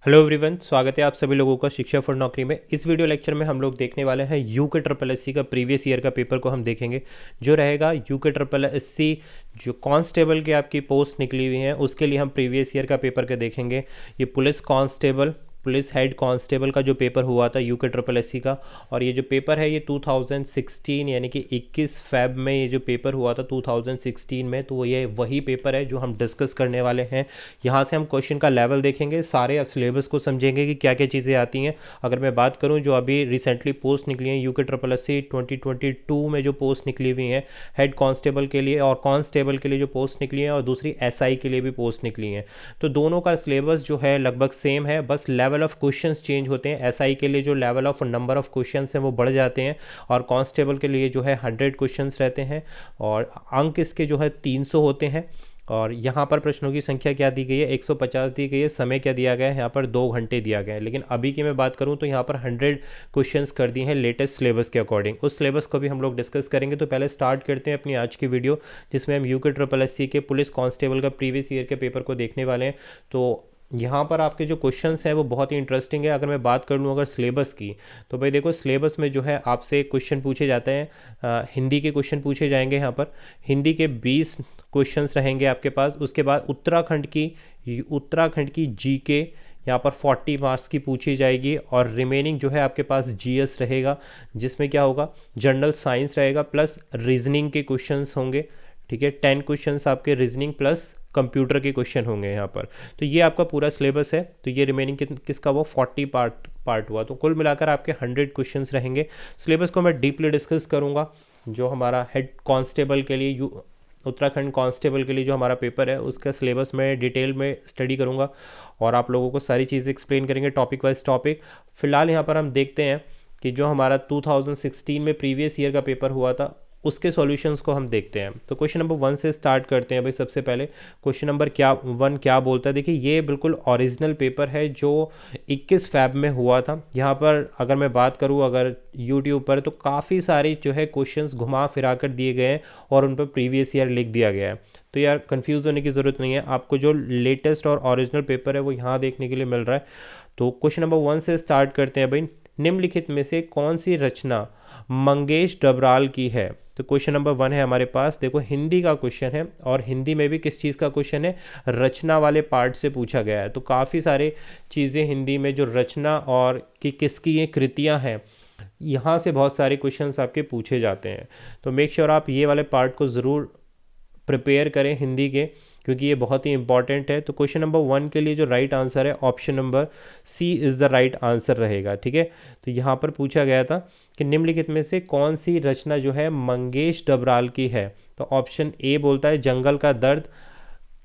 Hello everyone, स्वागत है आप सभी लोगों का शिक्षा फॉर नौकरी में। इस वीडियो लेक्चर में हम लोग देखने वाले हैं यू के ट्रिपल एस सी का प्रीवियस ईयर का पेपर को हम देखेंगे, जो रहेगा यू के ट्रिपल एस सी जो कांस्टेबल की आपकी पोस्ट निकली हुई है उसके लिए हम प्रीवियस ईयर का पेपर के देखेंगे। ये police constable, police head constable का जो पेपर हुआ था यू के ट्रिपल एस सी का, और ये जो पेपर है ये 2016 यानी कि 21 फेब में ये जो पेपर हुआ था 2016 में, तो ये वही पेपर है जो हम डिस्कस करने वाले हैं। यहाँ से हम क्वेश्चन का लेवल देखेंगे, सारे सिलेबस को समझेंगे कि क्या क्या चीज़ें आती हैं। अगर मैं बात करूँ जो अभी रिसेंटली पोस्ट निकली है यू के ट्रिपल एस सी 2022 में जो पोस्ट निकली हुई है हेड कांस्टेबल के लिए और कांस्टेबल के लिए जो पोस्ट निकली है, और दूसरी एसआई के लिए भी पोस्ट निकली है, तो दोनों का सिलेबस जो है लगभग सेम है, बस लेवल ऑफ क्वेश्चंस चेंज होते हैं। एसआई के लिए जो level of number of questions हैं वो बढ़ जाते हैं, और कांस्टेबल के लिए जो है 100 क्वेश्चंस रहते हैं, और अंक इसके जो है 300 होते हैं। और यहाँ पर प्रश्नों की संख्या क्या दी गई है, 150 दी गई है। समय क्या दिया गया है, यहाँ पर 2 घंटे दिया गया है। लेकिन अभी की मैं बात करूँ तो यहाँ पर 100 क्वेश्चंस कर दिए हैं लेटेस्ट सिलेबस के अकॉर्डिंग। उस सिलेबस को भी हम लोग डिस्कस करेंगे। तो पहले स्टार्ट करते हैं अपनी आज की वीडियो, जिसमें हम यू के ट्रिपल एस सी के पुलिस कांस्टेबल का प्रीवियस ईयर के पेपर को देखने वाले हैं। तो यहाँ पर आपके जो क्वेश्चंस हैं वो बहुत ही इंटरेस्टिंग है। अगर मैं बात कर लूँ अगर सिलेबस की, तो भाई देखो सिलेबस में जो है आपसे क्वेश्चन पूछे जाते हैं, हिंदी के क्वेश्चन पूछे जाएंगे। यहाँ पर हिंदी के 20 क्वेश्चंस रहेंगे आपके पास। उसके बाद उत्तराखंड की जीके यहाँ पर 40 मार्क्स की पूछी जाएगी, और रिमेनिंग जो है आपके पास जीएस रहेगा, जिसमें क्या होगा, जनरल साइंस रहेगा प्लस रीजनिंग के क्वेश्चंस होंगे। ठीक है, 10 क्वेश्चंस आपके रीजनिंग प्लस कंप्यूटर के क्वेश्चन होंगे यहाँ पर। तो ये आपका पूरा सिलेबस है। तो ये रिमेनिंग किसका, वो 40 पार्ट हुआ। तो कुल मिलाकर आपके 100 क्वेश्चंस रहेंगे। सिलेबस को मैं डीपली डिस्कस करूँगा। जो हमारा हेड कांस्टेबल के लिए उत्तराखंड कांस्टेबल के लिए जो हमारा पेपर है उसका सिलेबस मैं डिटेल में स्टडी करूँगा, और आप लोगों को सारी चीज़ें एक्सप्लेन करेंगे टॉपिक वाइज टॉपिक। फिलहाल यहाँ पर हम देखते हैं कि जो हमारा 2016 में प्रीवियस ईयर का पेपर हुआ था उसके सॉल्यूशंस को हम देखते हैं। तो क्वेश्चन नंबर 1 से स्टार्ट करते हैं भाई। सबसे पहले क्वेश्चन नंबर 1 क्या बोलता है, देखिए ये बिल्कुल ओरिजिनल पेपर है जो 21 फैब में हुआ था। यहाँ पर अगर मैं बात करूँ अगर यूट्यूब पर, तो काफ़ी सारे जो है क्वेश्चंस घुमा फिरा कर दिए गए हैं और उन पर प्रीवियस ईयर लिख दिया गया है। तो यार कंफ्यूज होने की ज़रूरत नहीं है, आपको जो लेटेस्ट और ओरिजिनल पेपर है वो यहाँ देखने के लिए मिल रहा है। तो क्वेश्चन नंबर 1 से स्टार्ट करते हैं भाई। निम्नलिखित में से कौन सी रचना मंगेश डबराल की है। तो क्वेश्चन नंबर 1 है हमारे पास, देखो हिंदी का क्वेश्चन है, और हिंदी में भी किस चीज़ का क्वेश्चन है, रचना वाले पार्ट से पूछा गया है। तो काफ़ी सारे चीज़ें हिंदी में जो रचना और कि किसकी ये कृतियाँ हैं, यहाँ से बहुत सारे क्वेश्चंस आपके पूछे जाते हैं। तो मेक श्योर आप ये वाले पार्ट को ज़रूर प्रिपेयर करें हिंदी के, क्योंकि ये बहुत ही इंपॉर्टेंट है। तो क्वेश्चन नंबर 1 के लिए जो राइट आंसर है option number C is the right answer रहेगा। ठीक है, तो यहाँ पर पूछा गया था कि निम्नलिखित में से कौन सी रचना जो है मंगेश डबराल की है। तो ऑप्शन ए बोलता है जंगल का दर्द,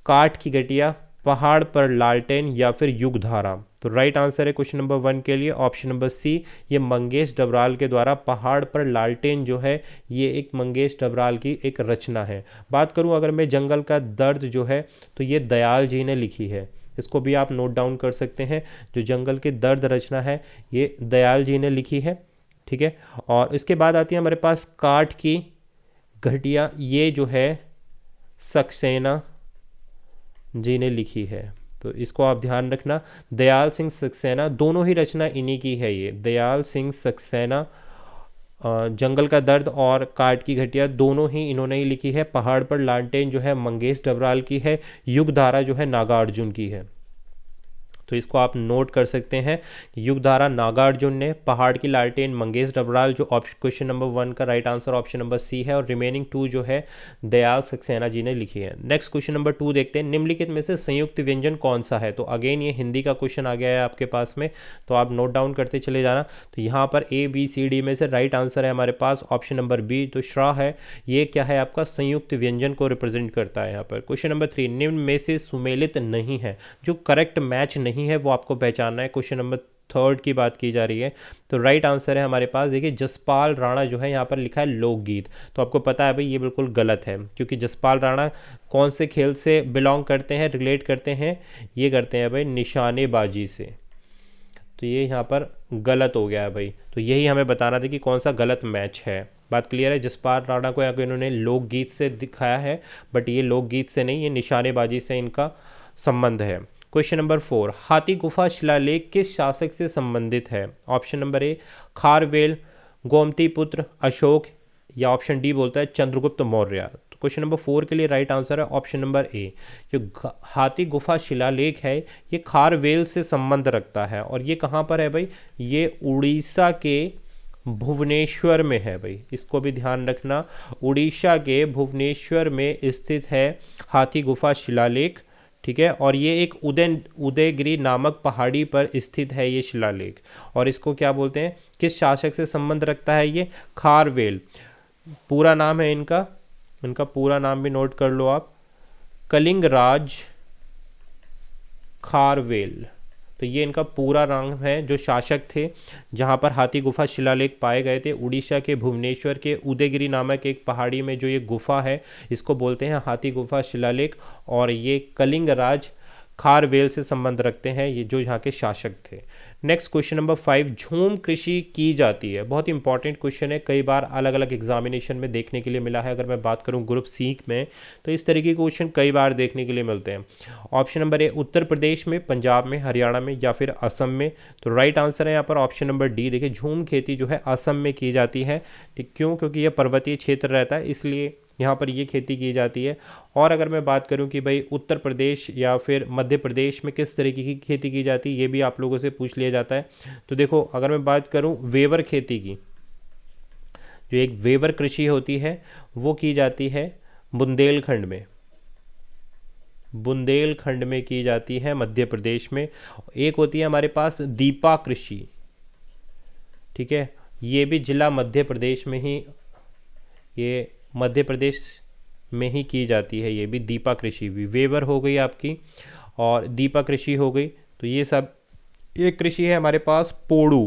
काठ की गठिया, पहाड़ पर लालटेन, या फिर युगधारा। तो राइट आंसर है क्वेश्चन नंबर 1 के लिए ऑप्शन नंबर सी, ये मंगेश डबराल के द्वारा पहाड़ पर लालटेन जो है ये एक मंगेश डबराल की एक रचना है। बात करूं अगर मैं जंगल का दर्द जो है, तो ये दयाल जी ने लिखी है। इसको भी आप नोट डाउन कर सकते हैं। जो जंगल के दर्द रचना है ये दयाल जी ने लिखी है। ठीक है, और इसके बाद आती है हमारे पास काठ की घटिया, ये जो है सक्सेना जी ने लिखी है। तो इसको आप ध्यान रखना, दयाल सिंह सक्सेना, दोनों ही रचना इन्हीं की है। ये दयाल सिंह सक्सेना, जंगल का दर्द और काठ की घटिया दोनों ही इन्होंने ही लिखी है। पहाड़ पर लालटेन जो है मंगेश डबराल की है। युगधारा जो है नागार्जुन की है। तो इसको आप नोट कर सकते हैं, युगधारा नागार्जुन ने, पहाड़ की लालटेन मंगेश डबराल। जो क्वेश्चन नंबर 1 का right answer option number C है, और रिमेनिंग 2 जो है दयाल सक्सेना जी ने लिखी है। नेक्स्ट क्वेश्चन नंबर 2 देखते हैं, निम्नलिखित में से संयुक्त व्यंजन कौन सा है। तो अगेन ये हिंदी का क्वेश्चन आ गया है आपके पास में, तो आप नोट डाउन करते चले जाना। तो यहाँ पर ए बी सी डी में से राइट आंसर है हमारे पास ऑप्शन नंबर बी। तो श्रा है, ये क्या है आपका संयुक्त व्यंजन को रिप्रेजेंट करता है यहाँ पर। क्वेश्चन नंबर 3, निम्न में से सुमेलित नहीं है, जो करेक्ट मैच नहीं है वो आपको पहचानना है। क्वेश्चन नंबर 3 की बात की जा रही है। तो राइट आंसर है हमारे पास, देखिए जसपाल राणा जो है यहाँ पर लिखा है लोकगीत। तो आपको पता है भाई ये बिल्कुल गलत है, क्योंकि जसपाल राणा कौन से खेल से बिलोंग करते हैं, रिलेट करते हैं, ये करते हैं भाई निशानेबाजी से। तो ये यहाँ पर गलत हो गया है भाई। तो यही हमें बताना था कि कौन सा गलत मैच है। बात क्लियर है, जसपाल राणा को यहाँ को इन्होंने लोकगीत से दिखाया है, बट ये लोकगीत से नहीं, ये निशानेबाजी से इनका संबंध है। क्वेश्चन नंबर 4, हाथी गुफा शिलालेख किस शासक से संबंधित है? Option number A Kharavela, Gomti पुत्र, अशोक, या ऑप्शन डी बोलता है चंद्रगुप्त मौर्य। तो क्वेश्चन नंबर 4 के लिए राइट आंसर है ऑप्शन नंबर ए। जो हाथी गुफा शिलालेख है ये खारवेल से संबंध रखता है, और ये कहाँ पर है भाई? ये उड़ीसा के भुवनेश्वर में है भाई, इसको भी ध्यान रखना। उड़ीसा के भुवनेश्वर में स्थित है हाथी गुफा शिलालेख, ठीक है। और ये एक उदयगिरी नामक पहाड़ी पर स्थित है ये शिलालेख, और इसको क्या बोलते हैं, किस शासक से संबंध रखता है ये? खारवेल। पूरा नाम है इनका, इनका पूरा नाम भी नोट कर लो आप, कलिंगराज खारवेल। तो ये इनका पूरा नाम है, जो शासक थे जहाँ पर हाथी गुफा शिलालेख पाए गए थे। उड़ीसा के भुवनेश्वर के उदयगिरी नामक एक पहाड़ी में जो ये गुफा है इसको बोलते हैं हाथी गुफा शिलालेख, और ये कलिंगराज खारवेल से संबंध रखते हैं, ये जो यहाँ के शासक थे। नेक्स्ट क्वेश्चन नंबर 5, झूम कृषि की जाती है। बहुत इंपॉर्टेंट क्वेश्चन है, कई बार अलग अलग एग्जामिनेशन में देखने के लिए मिला है। अगर मैं बात करूं ग्रुप सी में तो इस तरीके के क्वेश्चन कई बार देखने के लिए मिलते हैं। Option number A Uttar Pradesh में, पंजाब में, हरियाणा में, या फिर असम में। तो राइट आंसर है यहाँ पर ऑप्शन नंबर डी। देखिए झूम खेती जो है असम में की जाती है, ठीक, क्यों? क्योंकि यह पर्वतीय क्षेत्र रहता है, इसलिए यहाँ पर ये खेती की जाती है। और अगर मैं बात करूँ कि भाई उत्तर प्रदेश या फिर मध्य प्रदेश में किस तरीके की खेती की जाती है, ये भी आप लोगों से पूछ लिया जाता है। तो देखो अगर मैं बात करूँ वेवर खेती की, जो एक वेवर कृषि होती है वो की जाती है बुंदेलखंड में, बुंदेलखंड में की जाती है मध्य प्रदेश में। एक होती है हमारे पास दीपा कृषि, ठीक है, ये भी जिला मध्य प्रदेश में ही, ये मध्य प्रदेश में ही की जाती है। ये भी दीपा कृषि भी, वेवर हो गई आपकी और दीपा कृषि हो गई। तो ये सब एक कृषि है हमारे पास पोड़ू,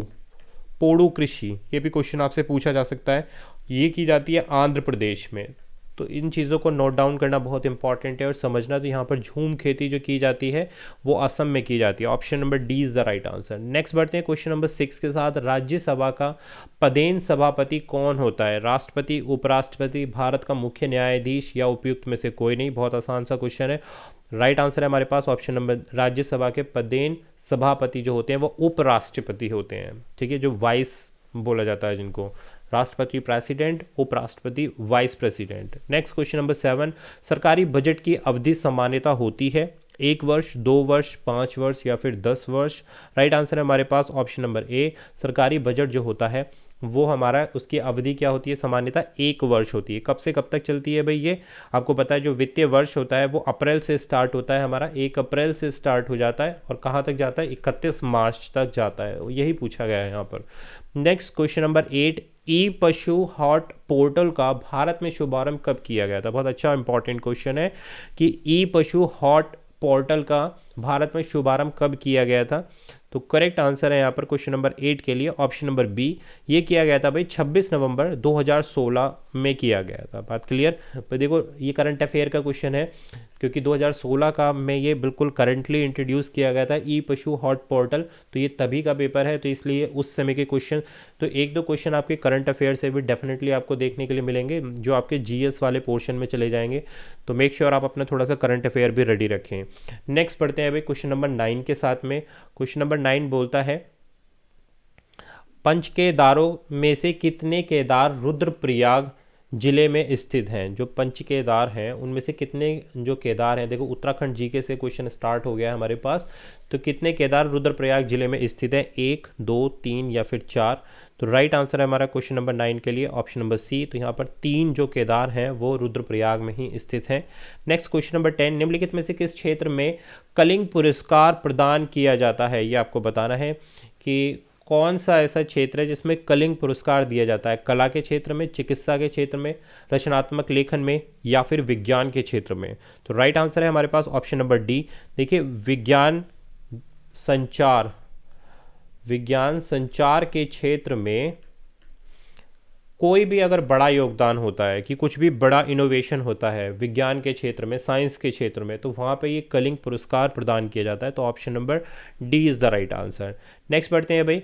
पोड़ू कृषि, ये भी क्वेश्चन आपसे पूछा जा सकता है, ये की जाती है आंध्र प्रदेश में। तो इन चीज़ों को नोट डाउन करना बहुत इंपॉर्टेंट है और समझना। तो यहाँ पर झूम खेती जो की जाती है वो असम में की जाती है। Option number D is the right answer. Next बढ़ते हैं क्वेश्चन नंबर 6 के साथ। राज्यसभा का पदेन सभापति कौन होता है? राष्ट्रपति, उपराष्ट्रपति, भारत का मुख्य न्यायाधीश, या उपयुक्त में से कोई नहीं? बहुत आसान सा क्वेश्चन है। राइट आंसर है हमारे पास ऑप्शन नंबर, राज्यसभा के पदेन सभापति जो होते हैं वो उपराष्ट्रपति होते हैं, ठीक है, जो वाइस बोला जाता है जिनको, राष्ट्रपति प्रेसिडेंट, उपराष्ट्रपति vice president. Next question number 7, सरकारी बजट की अवधि सामान्यता होती है 1 वर्ष, 2 वर्ष, 5 वर्ष, या फिर 10 वर्ष? राइट आंसर है हमारे पास ऑप्शन नंबर ए। सरकारी बजट जो होता है वो हमारा, उसकी अवधि क्या होती है? सामान्यता 1 वर्ष होती है। कब से कब तक चलती है भाई? ये आपको पता है, जो वित्तीय वर्ष होता है वो अप्रैल से स्टार्ट होता है हमारा, 1 अप्रैल से स्टार्ट हो जाता है और कहाँ तक जाता है? 31 मार्च तक जाता है। यही पूछा गया है यहाँ पर। नेक्स्ट क्वेश्चन नंबर 8, ई पशु हॉट पोर्टल का भारत में शुभारंभ कब किया गया था? बहुत अच्छा इंपॉर्टेंट क्वेश्चन है कि ई पशु हॉट पोर्टल का भारत में शुभारंभ कब किया गया था? तो करेक्ट आंसर है यहाँ पर क्वेश्चन नंबर 8 के लिए ऑप्शन नंबर बी। ये किया गया था भाई 26 नवंबर 2016 में किया गया था। बात क्लियर? पर देखो ये करंट अफेयर का क्वेश्चन है, क्योंकि 2016 का में ये बिल्कुल करंटली इंट्रोड्यूस किया गया था ई पशु हॉट पोर्टल, तो ये तभी का पेपर है, तो इसलिए उस समय के क्वेश्चन, तो 1-2 क्वेश्चन आपके करंट अफेयर से भी डेफिनेटली आपको देखने के लिए मिलेंगे, जो आपके जीएस वाले पोर्शन में चले जाएंगे। तो मेक श्योर आप अपना थोड़ा सा करंट अफेयर भी रेडी रखें। नेक्स्ट पढ़ते हैं भाई क्वेश्चन नंबर 9 के साथ में। क्वेश्चन नंबर 9 बोलता है, पंच केदारों में से कितने केदार रुद्रप्रयाग जिले में स्थित हैं? जो पंच केदार हैं उनमें से कितने जो केदार हैं, देखो उत्तराखंड जीके से क्वेश्चन स्टार्ट हो गया है हमारे पास, तो कितने केदार रुद्रप्रयाग जिले में स्थित है? 1, 2, 3 या फिर 4? तो राइट आंसर है हमारा क्वेश्चन नंबर 9 के लिए ऑप्शन नंबर सी। तो यहाँ पर 3 जो केदार हैं वो रुद्रप्रयाग में ही स्थित हैं। नेक्स्ट क्वेश्चन नंबर 10, निम्नलिखित में से किस क्षेत्र में कलिंग पुरस्कार प्रदान किया जाता है? ये आपको बताना है कि कौन सा ऐसा क्षेत्र है जिसमें कलिंग पुरस्कार दिया जाता है? कला के क्षेत्र में, चिकित्सा के क्षेत्र में, रचनात्मक लेखन में, या फिर विज्ञान के क्षेत्र में? तो राइट आंसर है हमारे पास ऑप्शन नंबर डी। देखिए विज्ञान संचार के क्षेत्र में कोई भी अगर बड़ा योगदान होता है, कि कुछ भी बड़ा इनोवेशन होता है विज्ञान के क्षेत्र में, साइंस के क्षेत्र में, तो वहाँ पे ये कलिंग पुरस्कार प्रदान किया जाता है। तो option number D is the right answer. Next बढ़ते हैं भाई,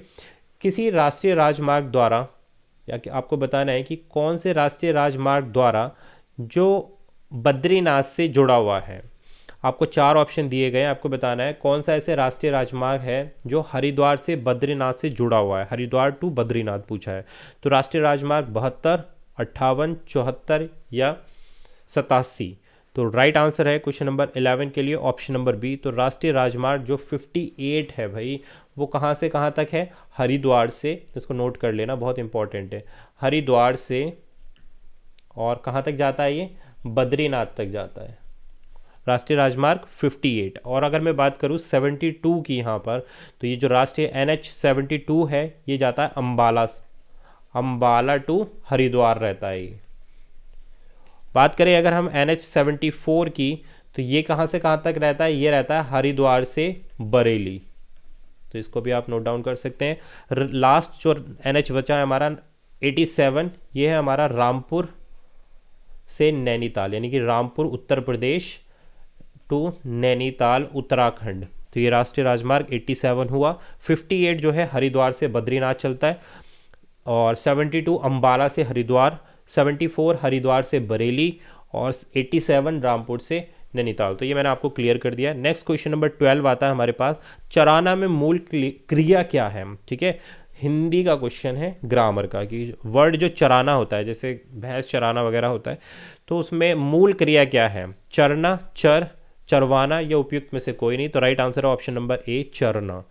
किसी राष्ट्रीय राजमार्ग द्वारा, या कि आपको बताना है कि कौन से राष्ट्रीय राजमार्ग द्वारा जो बद्रीनाथ से जुड़ा हुआ है, आपको 4 ऑप्शन दिए गए हैं, आपको बताना है कौन सा ऐसे राष्ट्रीय राजमार्ग है जो हरिद्वार से बद्रीनाथ से जुड़ा हुआ है। हरिद्वार टू बद्रीनाथ पूछा है। तो राष्ट्रीय राजमार्ग 72, 58, 74 या 87। तो राइट आंसर है क्वेश्चन नंबर 11 के लिए ऑप्शन नंबर बी। तो राष्ट्रीय राजमार्ग जो 58 है भाई, वो कहाँ से कहाँ तक है? हरिद्वार से, इसको नोट कर लेना, बहुत इंपॉर्टेंट है। हरिद्वार से और कहाँ तक जाता है ये? बद्रीनाथ तक जाता है राष्ट्रीय राजमार्ग 58। और अगर मैं बात करूँ 72 की यहाँ पर, तो ये जो राष्ट्रीय NH 72 है ये जाता है अम्बाला टू हरिद्वार रहता है ये। बात करें अगर हम NH 74 की, तो ये कहाँ से कहाँ तक रहता है? ये रहता है हरिद्वार से बरेली। तो इसको भी आप नोट डाउन कर सकते हैं। लास्ट जो NH बचा है हमारा 87, ये है हमारा रामपुर से नैनीताल, यानी कि रामपुर उत्तर प्रदेश टू नैनीताल उत्तराखंड। तो ये राष्ट्रीय राजमार्ग 87 हुआ। 58 जो है हरिद्वार से बद्रीनाथ चलता है, और 72 अम्बाला से हरिद्वार, 74 हरिद्वार से बरेली, और 87 रामपुर से नैनीताल। तो ये मैंने आपको क्लियर कर दिया। नेक्स्ट क्वेश्चन नंबर 12 आता है हमारे पास, चराना में मूल क्रिया क्या है? ठीक है, हिंदी का क्वेश्चन है ग्रामर का, कि वर्ड जो चराना होता है, जैसे भैंस चराना वगैरह होता है, तो उसमें मूल क्रिया क्या है? चरना, चर, चरवाना या उपयुक्त में से कोई नहीं। तो राइट आंसर है ऑप्शन नंबर ए, चरना।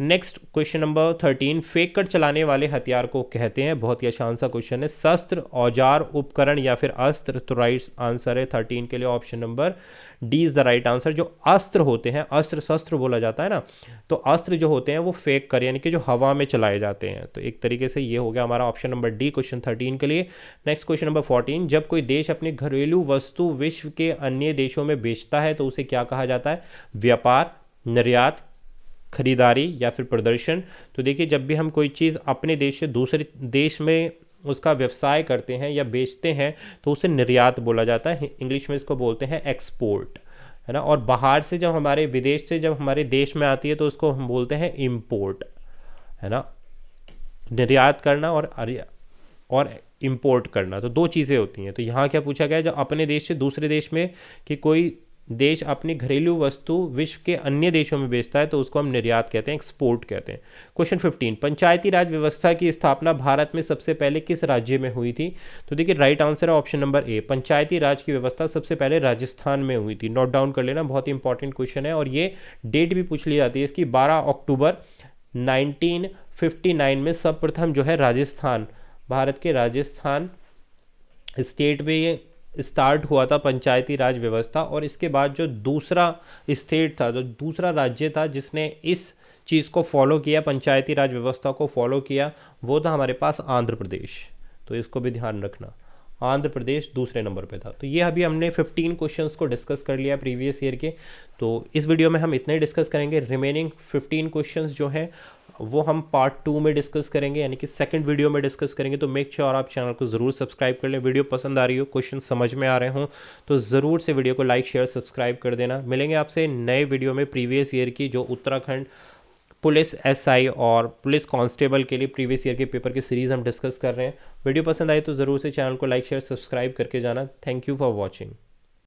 नेक्स्ट क्वेश्चन नंबर 13, फेंक कर चलाने वाले हथियार को कहते हैं? बहुत ही आसान सा क्वेश्चन है, शस्त्र, औजार, उपकरण या फिर अस्त्र। तो राइट आंसर है 13 के लिए option number D is the right answer. जो अस्त्र होते हैं, अस्त्र शस्त्र बोला जाता है ना, तो अस्त्र जो होते हैं वो फेंक कर, यानी कि जो हवा में चलाए जाते हैं। तो एक तरीके से ये हो गया हमारा ऑप्शन नंबर डी क्वेश्चन 13 के लिए। नेक्स्ट क्वेश्चन नंबर 14, जब कोई देश अपनी घरेलू वस्तु विश्व के अन्य देशों में बेचता है तो उसे क्या कहा जाता है? व्यापार, निर्यात, खरीदारी या फिर प्रदर्शन। तो देखिए, जब भी हम कोई चीज़ अपने देश से दूसरे देश में उसका व्यवसाय करते हैं या बेचते हैं तो उसे निर्यात बोला जाता है। इंग्लिश में इसको बोलते हैं एक्सपोर्ट, है ना। और बाहर से जब हमारे विदेश से जब हमारे देश में आती है तो उसको हम बोलते हैं इम्पोर्ट, है ना। निर्यात करना और इम्पोर्ट करना, तो दो चीज़ें होती हैं। तो यहाँ क्या पूछा गया है? जब अपने देश से दूसरे देश में कि कोई देश अपनी घरेलू वस्तु विश्व के अन्य देशों में बेचता है तो उसको हम निर्यात कहते हैं, एक्सपोर्ट कहते हैं। क्वेश्चन 15, पंचायती राज व्यवस्था की स्थापना भारत में सबसे पहले किस राज्य में हुई थी? तो देखिए, राइट आंसर है ऑप्शन नंबर ए, पंचायती राज की व्यवस्था सबसे पहले राजस्थान में हुई थी। नोट डाउन कर लेना, बहुत ही इंपॉर्टेंट क्वेश्चन है। और ये डेट भी पूछ ली जाती है इसकी, 12 अक्टूबर 1959 में सर्वप्रथम जो है राजस्थान, भारत के राजस्थान स्टेट में ये स्टार्ट हुआ था पंचायती राज व्यवस्था। और इसके बाद जो दूसरा स्टेट था, जो दूसरा राज्य था जिसने इस चीज़ को फॉलो किया, पंचायती राज व्यवस्था को फॉलो किया, वो था हमारे पास आंध्र प्रदेश। तो इसको भी ध्यान रखना, आंध्र प्रदेश दूसरे नंबर पे था। तो ये अभी हमने 15 क्वेश्चंस को डिस्कस कर लिया प्रीवियस ईयर के। तो इस वीडियो में हम इतना ही डिस्कस करेंगे। रिमेनिंग 15 क्वेश्चंस जो हैं वो हम पार्ट 2 में डिस्कस करेंगे, यानी कि सेकंड वीडियो में डिस्कस करेंगे। तो मेक श्योर आप चैनल को ज़रूर सब्सक्राइब कर लें। वीडियो पसंद आ रही हो, क्वेश्चन समझ में आ रहे हों, तो ज़रूर से वीडियो को लाइक, शेयर, सब्सक्राइब कर देना। मिलेंगे आपसे नए वीडियो में प्रीवियस ईयर की जो उत्तराखंड पुलिस SI और पुलिस कांस्टेबल के लिए प्रीवियस ईयर के पेपर की सीरीज़ हम डिस्कस कर रहे हैं। वीडियो पसंद आए तो ज़रूर से चैनल को लाइक, शेयर, सब्सक्राइब करके जाना। Thank you for watching.